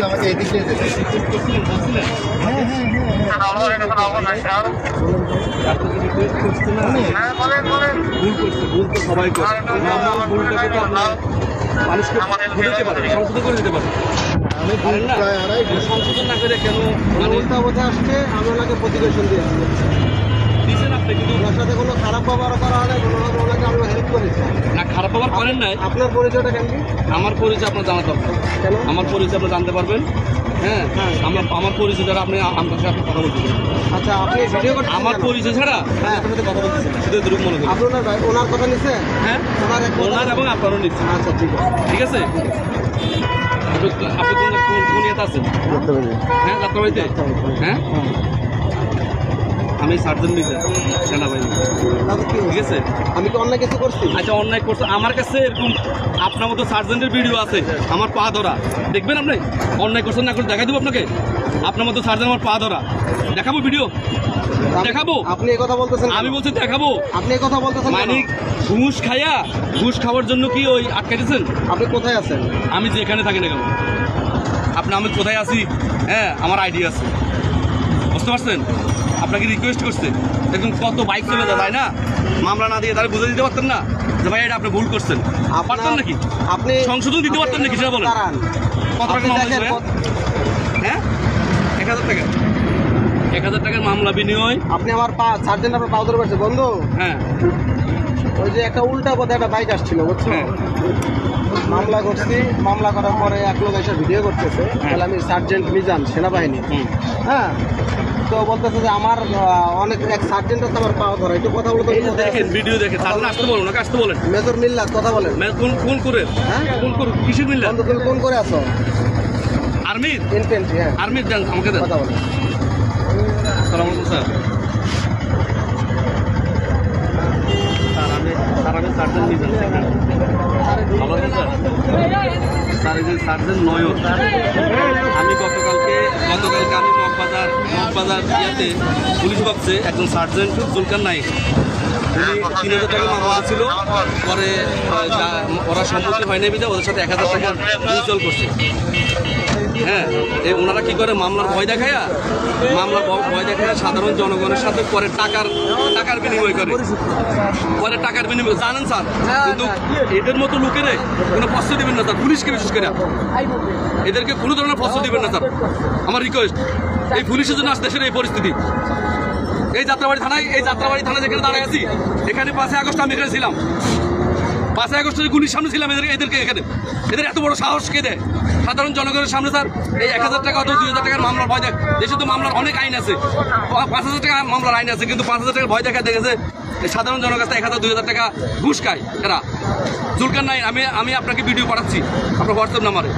আমাকে এদিক দিয়ে যেতে। ভুল তো সবাই করে, ভুলটাকে তো আপনার মানুষকে দিতে পারে, সংশোধন করে দিতে পারে। আমি সংশোধন না করে কেন মানে উল্টা পথে আসছে, আমি ওনাকে প্রতিবেশন দিয়েছি দিয়েছেন আপনি, কিন্তু ওনার সাথে কোনো খারাপ ব্যবহার করা হয় না, কোনোভাবে ওনাকে আমি হেল্প করেছি না। খারাপ ব্যবহার করেন নাই। আপনার পরিচয়টা কেন? আমার পরিচয় আপনার জানা দরকার। কেন? আমার পরিচয় আপনি জানতে পারবেন। হ্যাঁ, আমার পরিচয় ছাড়া আপনি আমার সাথে কথা বলতে পারেন। আচ্ছা, আপনি ভিডিও করতে আমার পরিচয় ছাড়া হ্যাঁ আপনার সাথে কথা বলতেছেন, শুধু এতটুকু মনে করেন। আপনার ওনার কথা নিচ্ছে? হ্যাঁ, ওনার এবং আপনারও নিচ্ছে। আচ্ছা, ঠিক আছে, ঠিক আছে। আপনি কোন ইয়েতে আছেন? হ্যাঁ, যাত্রাবাড়িতে। হ্যাঁ, আমি সার্জন মিজান, সেনাবাহিনী। ঠিক আছে, আমি কি অন্যায় কিছু করছি? আচ্ছা, অন্যায় করছে আমার কাছে এরকম আপনার মতো সার্জেন্টের ভিডিও আছে, আমার পা ধরা। দেখবেন আপনি অন্যায় করছেন না করে দেখাই দেবো আপনাকে। আপনার মতো সার্জেন্ট আমার পা ধরা দেখাবো, ভিডিও দেখাবো। আপনি এই কথা বলতেছেন? আমি বলছি দেখাবো। আপনি এই কথা বলতেছেন মানে ঘুষ খাওয়ার জন্য কি ওই আটকে দিয়েছেন? আপনি কোথায় আছেন? আমি যেখানে থাকি না কেন, আমি কোথায় আছি? হ্যাঁ, আমার আইডি আছে, বুঝতে পারছেন? আপনাকে রিকোয়েস্ট করছে, দেখুন কত বাইক চলে যায়, তাই না? মামলা না দিয়ে তারা বুঝে দিতে পারতেন না যে ভাই এটা আপনি ভুল করছেন? পারতেন নাকি? আপনি সংশোধন দিতে পারতেন নাকি সেটা বলেন। কত টাকা মামলা? হ্যাঁ, 1000 টাকা। 1000 টাকার মামলা বিনিময় আপনি আমার সার্জেন্ট আপনার পাও ধরে পারছে বন্ধু। হ্যাঁ, ওই যে একটা উল্টা পথে একটা বাইক আসছিল, বুঝছো? মামলা করছি, মামলা করার পরে এক লোক এসে ভিডিও করতেছে, তাহলে আমি সার্জেন্ট মিজান, সেনাবাহিনী। হ্যাঁ, তো বলতেছে যে আমার অনেক এক সার্জেন্টের তো আমার পাওয়া ধরা, একটু কথা বলতে দেখেন, ভিডিও দেখে আসতে বলুন, ওনাকে আসতে বলেন। মেজর মিল্লাত, কথা বলেন। কোন করে? হ্যাঁ, কোন করে? কিসের মিল্লাত? তুমি কোন করে আছো? Army infantry. হ্যাঁ, আর্মি জান, আমাকে দেন, কথা বলেন। আসসালামু আলাইকুম স্যার। আমি সার্জেন্ট মিজান, ভালো আছেন স্যার? স্যার, এই যে সার্জেন্ট নয়ন, আমি গতকালকে আমি মগবাজার ইয়াতে পুলিশ বক্সে একজন সার্জেন্ট জুলকার নাইক, উনি 3000 টাকা মামলা ছিল, পরে ওরা সম্মতি হয়নি বিধা ওদের সাথে 1000 টাকা মিউচুয়াল করছে। হ্যাঁ, ওনারা কি করে মামলার ভয় দেখায় সাধারণ জনগণের সাথে পরে টাকার বিনিময় করে, জানেন স্যার? কিন্তু এদের মতো লোকেরে কোনো প্রশ্ন দিবেন না স্যার, পুলিশকে বিশেষ করে এদেরকে কোনো ধরনের প্রশ্ন দিবেন না স্যার, আমার রিকোয়েস্ট। এই পুলিশের জন্য দেশের এই পরিস্থিতি। এই যাত্রাবাড়ি থানায় যেখানে দাঁড়ায় আছি, এখানে 5 আগস্ট আমি এখানে ছিলাম, 5 আগস্টের গুলির সামনে ছিলাম। এদেরকে এখানে এদের এত বড় সাহস কে দেয় সাধারণ জনগণের সামনে? স্যার, এই 1000 টাকা অথবা 2000 টাকার মামলার ভয় দেখ, দেশে তো মামলার অনেক আইন আছে, 5000 টাকা মামলার আইন আছে, কিন্তু 5000 টাকার ভয় দেখা দেখেছে সাধারণ জনের কাছে 1000-2000 টাকা ঘুষ খায় এরা। জুলকার নাইক, আমি আপনাকে ভিডিও পাঠাচ্ছি আপনার হোয়াটসঅ্যাপ নাম্বারে।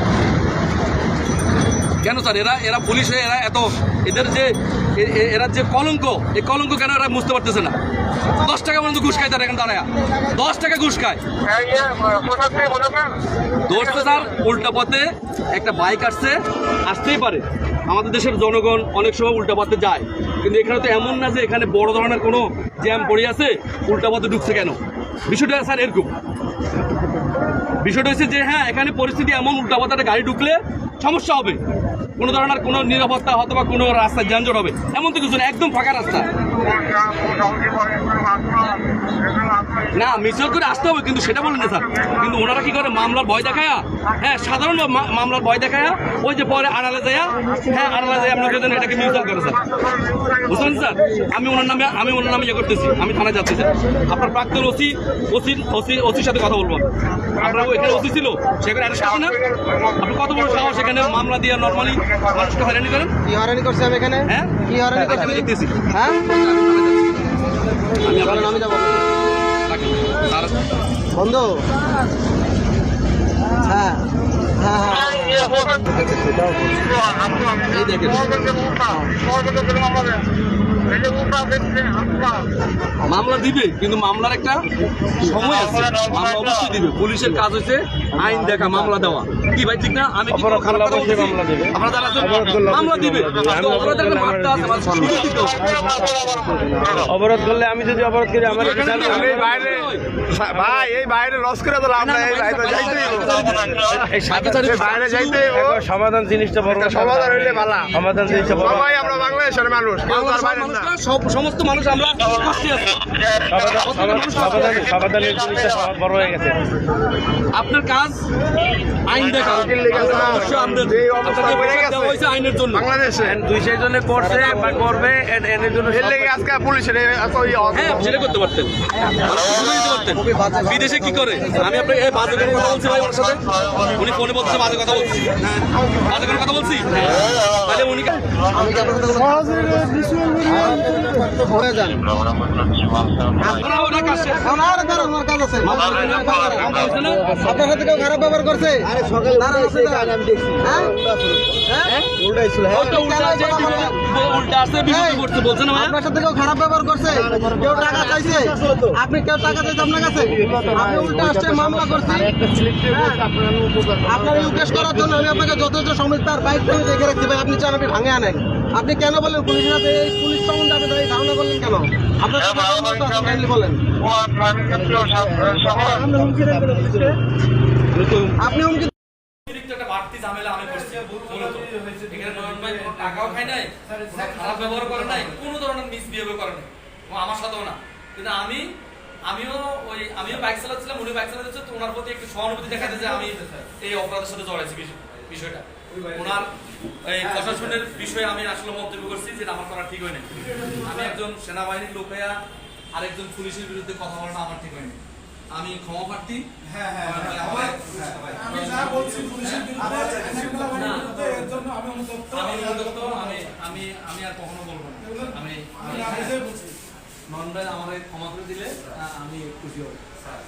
কেন স্যার এরা পুলিশ হয়ে এরা যে কলঙ্ক, এই কলঙ্ক কেন এরা বুঝতে পারতেছে না? 10 টাকা পর্যন্ত ঘুষ খায় তারা, এখানে দাঁড়ায় 10 টাকা ঘুষ খায়। ধরছে স্যার, উল্টা পথে একটা বাইক আসতেই পারে। আমাদের দেশের জনগণ অনেক সময় উল্টা পথে যায়, কিন্তু এখানে তো এমন না যে এখানে বড় ধরনের কোনো জ্যাম পড়ে আছে, উল্টা পথে ঢুকছে কেন? বিষয়টা স্যার এরকম, বিষয়টা হচ্ছে যে হ্যাঁ, এখানে পরিস্থিতি এমন, উল্টা পথে গাড়ি ঢুকলে সমস্যা হবে, কোনো ধরনের কোনো নিরাপত্তা হয়তো বা কোনো রাস্তায় যানজট হবে, এমন তো কিছু না, একদম ফাঁকা রাস্তা। না, মিছিল করে আসতে হবে, কিন্তু সেটা বলেন না স্যার। কিন্তু ওনারা কি করে মামলার ভয় দেখায়, হ্যাঁ, সাধারণ মামলার ভয় দেখায়, ওই যে পরে আড়ালে যায়, হ্যাঁ, আড়ালে যায় আপনাকে এটাকে মিউচুয়াল করে স্যার, বুঝলেন স্যার? আমি ওনার নামে ইয়ে করতেছি, আমি থানায় যাচ্ছি স্যার। আপনার প্রাক্তন ওসির সাথে কথা বলবো। আপনার এখানে ওসি ছিল, সেখানে অ্যারেস্ট করছে না? আপনি কত বড় সাহস এখানে মামলা দিয়ে নর্মালি মানুষকে হয়রানি করেন? কি হয়রানি করছি আমি এখানে? হ্যাঁ, কি হয়রানি করছি আমি দেখতেছি। হ্যাঁ, আমি যাবো বন্ধু। হ্যাঁ হ্যাঁ হ্যাঁ, এই দেখেন মামলা দিবে, কিন্তু মামলার একটা সময় আছে, মামলা অবশ্যই দিবে। পুলিশের কাজ হচ্ছে আইন দেখা, মামলা দেওয়া। কি ভাই ঠিক না? আমি কি কোনো খারাপ কথা বলছি? আপনারা জানা মামলা দিবে, অপরাধের একটা মাত্রা আছে, আমার সুযোগ দিতে হবে। অবরোধ করলে আমি যদি অবরোধ করি আমার বাইরে ভাই এই বাইরে লস করে দিলাম না, এই বাইরে যাইতে বাইরে যাইতে সমাধান জিনিসটা বড়, সমাধান হইলে ভালো, সমাধান জিনিসটা বড়। ভাই আমরা বাংলাদেশের মানুষ, সমস্ত মানুষ আমরা কষ্টে আছি। সমাধানের জিনিসটা বড় হয়ে গেছে। আপনার কাজ আইন দেখা, আইনের জন্য বাংলাদেশে 200 জনে করছে বা করবে, এর জন্য আজকে পুলিশের সেটা করতে পারতেন, বিদেশে কি করে? আমি আপনাকে বাজে করে কথা বলছি ভাই, ওর সাথে উনি ফোনে বলছে বাজে কথা বলছি, বাজে করে কথা বলছি, তাহলে উনি আপনার সাথে কেউ খারাপ ব্যবহার করছে? আপনার সাথে কেউ খারাপ ব্যবহার করছে? কেউ টাকা চাইছে? আপনি কেউ টাকা চাইছে আপনার কাছে? আপনি উল্টা আসছে, মামলা করছি। আপনার ইউকেশ করার জন্য আমি আপনাকে যথেষ্ট সময় তার বাইক আমি দেখে রাখছি ভাই, আপনি চান আপনি ভাঙে আনেন। আপনি কেন বলেন পুলিশের সাথে এই পুলিশ সম্বন্ধে আপনি ধারণা করলেন কেন? আপনার বলেন আপনি হুমকি বাড়তি ঝামেলা আমি করছি। এখানে নয়ন ভাই কোনো টাকাও খায় নাই, খারাপ ব্যবহার করে নাই, কোনো ধরনের মিসবিহেভ করে নাই, আমার সাথেও না। কিন্তু আমিও বাইক চালাচ্ছিলাম, উনি বাইক চালাচ্ছে, তো ওনার প্রতি একটু সহানুভূতি দেখাতে যে আমি এই অপরাধের সাথে জড়াইছি বিষয়টা। ওনার এই প্রশাসনের বিষয়ে আমি আসলে মন্তব্য করছি যেটা আমার করা ঠিক হয়নি। আমি একজন সেনাবাহিনীর লোক হইয়া আরেকজন পুলিশের বিরুদ্ধে কথা বলাটা আমার ঠিক হয়নি। আমি ক্ষমা প্রার্থী। আমি আর কখনো বলবো না। আমি নন ভাই আমার ক্ষমা করে দিলে আমি খুশি হব। সাথে